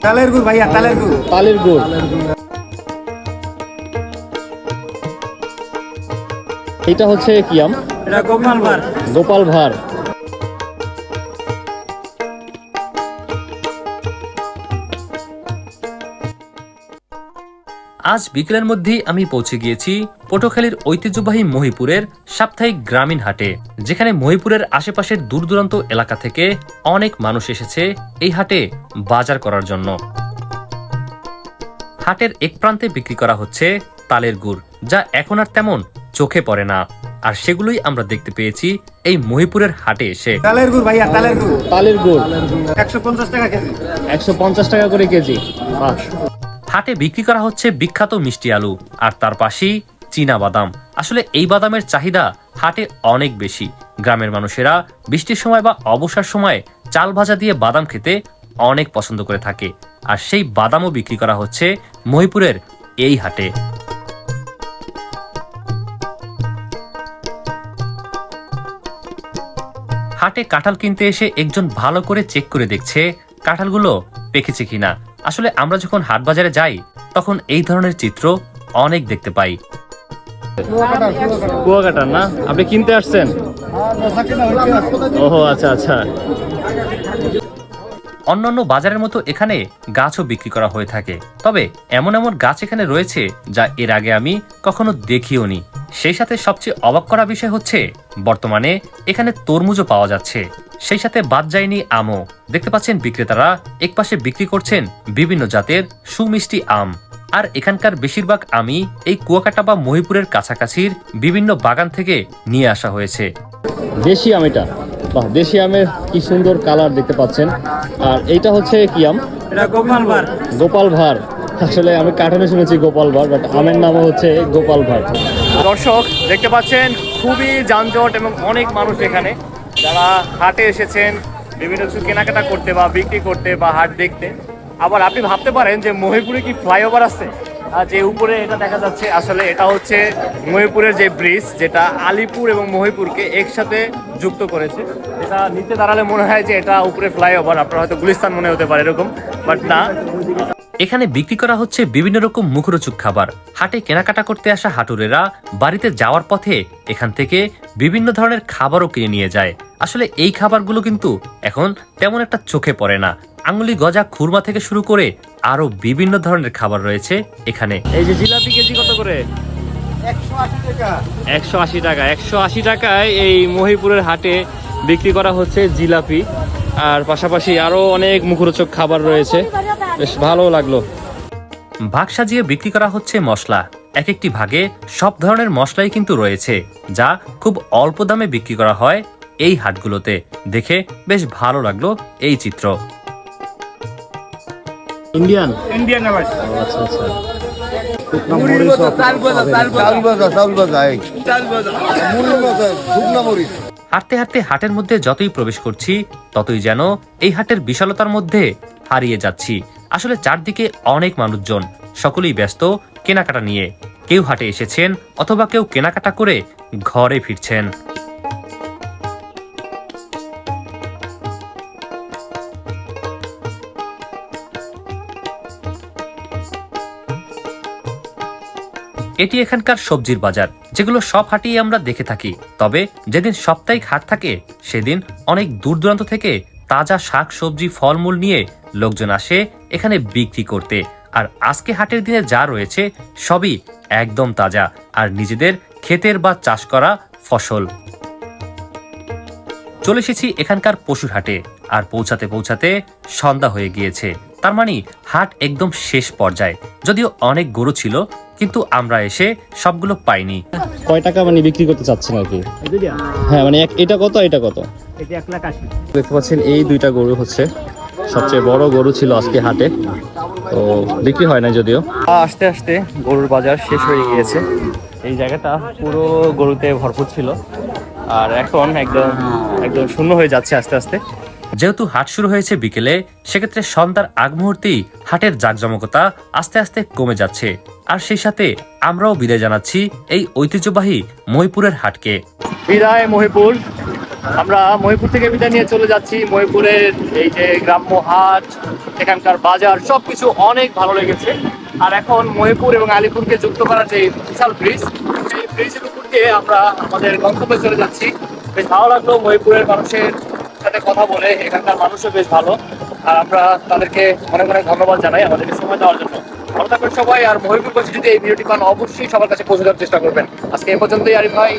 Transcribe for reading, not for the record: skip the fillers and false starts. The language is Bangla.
তালের গুড় ভাইয়া, তালের গুড়। তালের গুড়। এটা হচ্ছে কি আম? এটা গোপাল ভাড়। গোপাল ভাড়। আজ বিকেলের মধ্যেই আমি পৌঁছে গিয়েছি পটুয়াখালীর ঐতিহ্যবাহী মহিপুরের সাপ্তাহিক গ্রামীণ হাটে, যেখানে মহিপুরের আশেপাশের দূর দূরান্ত এলাকা থেকে অনেক মানুষ এসেছে এই হাটে বাজার করার জন্য। হাটের এক প্রান্তে বিক্রি করা হচ্ছে তালের গুড়, যা এখন আর তেমন চোখে পড়ে না, আর সেগুলোই আমরা দেখতে পেয়েছি এই মহিপুরের হাটে এসে। তালের গুড় ভাইয়া, তালের গুড়। তালের গুড় 150 টাকা কেজি। 150 টাকা করে কেজি। হাটে বিক্রি করা হচ্ছে বিখ্যাত মিষ্টি আলু, আর তার পাশেই চীনা বাদাম। আসলে এই বাদামের চাহিদা হাটে অনেক বেশি। গ্রামের মানুষেরা বৃষ্টির সময় বা অবসর সময় চাল ভাজা দিয়ে বাদাম খেতে অনেক পছন্দ করে থাকে, আর সেই বাদামও বিক্রি করা হচ্ছে মহিপুরের এই হাটে। হাটে কাঁঠাল কিনতে এসে একজন ভালো করে চেক করে দেখছে কাঁঠালগুলো পেকেছে কিনা। আসলে আমরা যখন হাট বাজারে যাই তখন এই ধরনের চিত্র অনেক দেখতে পাই। কুয়াকাটার না? আপনি কিনতে আসছেন? ওহো, আচ্ছা আচ্ছা। অন্যান্য বাজারের মতো এখানে গাছও বিক্রি করা হয়ে থাকে, তবে এমন এমন গাছ এখানে রয়েছে যা এর আগে আমি কখনো দেখিওনি। সেই সাথে সবচেয়ে অবাক করা বিষয় হচ্ছে বর্তমানে এখানে তরমুজও পাওয়া যাচ্ছে, সেই সাথে বাদ যায়নি আমও। দেখতে পাচ্ছেন বিক্রেতারা একপাশে বিক্রি করছেন বিভিন্ন জাতের সুমিষ্টি আম, আর এখানকার বেশিরভাগ আমই এই কুয়াকাটা বা মহিপুরের কাছাকাছির বিভিন্ন বাগান থেকে নিয়ে আসা হয়েছে। দেশি আম এটা। বাহ, দেশি আমের কি সুন্দর কালার দেখতে পাচ্ছেন। আর এইটা হচ্ছে কি আম? এটা গোপাল ভাড়। গোপাল ভাড়। আসলে আমি কার্টুনে শুনেছি গোপাল ভাড়, বাট আমের নামও হচ্ছে গোপাল ভাড়। দর্শক দেখতে পাচ্ছেন খুবই যানজট এবং অনেক মানুষ এখানে, যারা হাটে এসেছেন বিভিন্ন কিছু কেনাকাটা করতে বা বিক্রি করতে বা হাট দেখতে। আবার আপনি ভাবতে পারেন যে মহিপুরে কি ফ্লাইওভার আছে? যে উপরে এটা দেখা যাচ্ছে, আসলে এটা হচ্ছে মহিপুরের যে ব্রিজ, যেটা আলিপুর এবং মহিপুরকে একসাথে যুক্ত করেছে। এটা নিচে দাঁড়ালে মনে হয় যে এটা উপরে ফ্লাইওভার, আপনার হয়তো গুলিস্তান মনে হতে পারে এরকম, বাট না। এখানে বিক্রি করা হচ্ছে বিভিন্ন রকম মুখরোচক খাবার। হাটে কেনাকাটা করতে আসা হাটুরেরা বাড়িতে যাওয়ার পথে এখান থেকে বিভিন্ন ধরনের খাবারও কিনে নিয়ে যায়। আসলে এই খাবারগুলো কিন্তু এখন তেমন একটা চোখে পড়ে না। আঙুলি গজা খুরমা থেকে শুরু করে আরো বিভিন্ন ধরনের খাবার রয়েছে এখানে। এই যে জিলাপি কেজি কত করে? 180 টাকা। 180 টাকা। 180 টাকায় এই মহিপুরের হাটে বিক্রি করা হচ্ছে জিলাপি, আর পাশাপাশি আরো অনেক মুখরোচক খাবার রয়েছে। বেশ ভালো লাগলো। ভাগ সাজিয়ে বিক্রি করা হচ্ছে মশলা। এক একটি ভাগে সব ধরনের মশলাই কিন্তু রয়েছে, যা খুব অল্প দামে বিক্রি করা হয় এই হাটগুলোতে। দেখে বেশ ভালো লাগলো এই চিত্র। ইন্ডিয়ান ইন্ডিয়ান আবার। আচ্ছা আচ্ছা। হাঁটতে হাঁটতে হাটের মধ্যে যতই প্রবেশ করছি ততই যেন এই হাটের বিশালতার মধ্যে হারিয়ে যাচ্ছি। আসলে চারদিকে অনেক মানুষজন, সকলেই ব্যস্ত কেনাকাটা নিয়ে। কেউ হাটে এসেছেন অথবা কেউ কেনাকাটা করে ঘরে ফিরছেন। এটি এখানকার সবজির বাজার, যেগুলো সব হাটেই আমরা দেখে থাকি। তবে যেদিন সাপ্তাহিক হাট থাকে সেদিন অনেক দূর দূরান্ত থেকে তাজা শাক সবজি ফলমূল নিয়ে লোকজন আসে এখানে বিক্রি করতে। আর আজকে হাটের দিনে যা রয়েছে সবই একদম তাজা, আর নিজেদের ক্ষেতের বা চাষ করা ফসল। চলে এসেছি এখানকার পশুর হাটে, আর পৌঁছাতে পৌঁছাতে সন্ধ্যা হয়ে গিয়েছে। তার মানে হাট একদম শেষ পর্যায়ে। যদিও অনেক গরু ছিল, কিন্তু আমরা এসে সবগুলো পাইনি। কয় টাকা মানে বিক্রি করতে চাচ্ছেন আর কি? হ্যাঁ, মানে এটা কত, এটা কত? এটা 180। দেখতে পাচ্ছেন এই দুইটা গরু হচ্ছে সবচেয়ে বড় গরু ছিল আজকে হাটে, তো বিক্রি হয় না যদিও। আস্তে আস্তে গরুর বাজার শেষ হয়ে গিয়েছে। এই জায়গাটা পুরো গরুতে ভরপুর ছিল, আর এখন একদম একদম শূন্য হয়ে যাচ্ছে আস্তে আস্তে। যেহেতু হাট শুরু হয়েছে বিকেলে, সেক্ষেত্রে সন্ধ্যার আগ মুহূর্তেই হাটের জাঁকজমকতা আস্তে আস্তে কমে যাচ্ছে। আর সেই সাথে আমরাও বিদায় জানাচ্ছি এই ঐতিহ্যবাহী মহিপুরের হাটকে। বিদায় মহিপুর। আমরা মহিপুর থেকে বিদায় নিয়ে চলে যাচ্ছি। মহিপুরের এই যে গ্রাম্য হাট, এখানকার বাজার সবকিছু অনেক ভালো লেগেছে। আর এখন মহিপুর এবং আলিপুরকে যুক্ত করার যে বিশাল ব্রিজ, সেই ব্রিজের উপর দিয়ে আমরা আমাদের গন্তব্যে চলে যাচ্ছি। বেশ ভালো লাগলো মহিপুরের মানুষের সাথে কথা বলে, এখানকার মানুষও বেশ ভালো। আর আমরা তাদেরকে অনেক অনেক ধন্যবাদ জানাই আমাদেরকে সময় দেওয়ার জন্য। ভালো থাকবেন সবাই। আর মহিপুর যদি এই ভিডিওটি পান অবশ্যই সবার কাছে পৌঁছে দেওয়ার চেষ্টা করবেন। আজকে এ পর্যন্তই আরিফ ভাই।